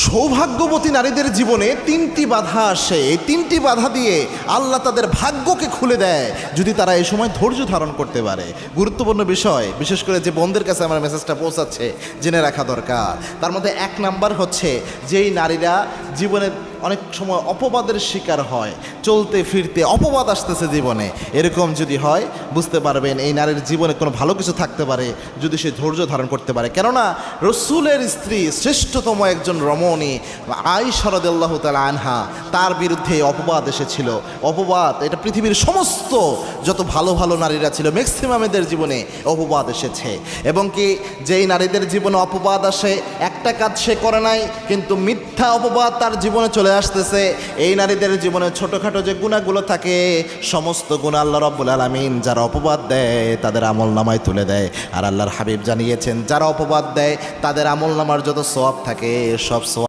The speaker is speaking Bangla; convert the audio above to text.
সৌভাগ্যবতী নারীদের জীবনে তিনটি বাধা আসে। এই তিনটি বাধা দিয়ে আল্লাহ তাদের ভাগ্যকে খুলে দেয় যদি তারা এই সময় ধৈর্য ধারণ করতে পারে। গুরুত্বপূর্ণ বিষয়, বিশেষ করে যে বোনদের কাছে আমার মেসেজটা পৌঁছাচ্ছে, জেনে রাখা দরকার। তার মধ্যে এক নাম্বার হচ্ছে, যেই নারীরা জীবনে অনেক সময় অপবাদের শিকার হয়, চলতে ফিরতে অপবাদ আসতেছে জীবনে, এরকম যদি হয় বুঝতে পারবেন এই নারীর জীবনে কোনো ভালো কিছু থাকতে পারে যদি সে ধৈর্য ধারণ করতে পারে। কেননা রসুলের স্ত্রী শ্রেষ্ঠতম একজন রমণী আয়েশা রাদিয়াল্লাহু তাআলা আনহা, তার বিরুদ্ধে অপবাদ এসেছিল। অপবাদ এটা পৃথিবীর সমস্ত যত ভালো ভালো নারীরা ছিল ম্যাক্সিমামেদের জীবনে অপবাদ এসেছে। এবং কি যেই নারীদের জীবনে অপবাদ আসে, একটা কাজ সে করে নাই কিন্তু মিথ্যা অপবাদ তার জীবনে চলে আসতেছে, এই নারীদের জীবনে ছোটোখাটো যে গুণাগুলো থাকে সমস্ত গুণা আল্লাহ রাব্বুল আলামিন যারা অপবাদ দেয় তাদের আমলনামায় তুলে দেয়। আর আল্লাহর হাবিব জানিয়েছেন যারা অপবাদ দেয় তাদের আমলনামার যত সওয়াব থাকে সব সওয়াব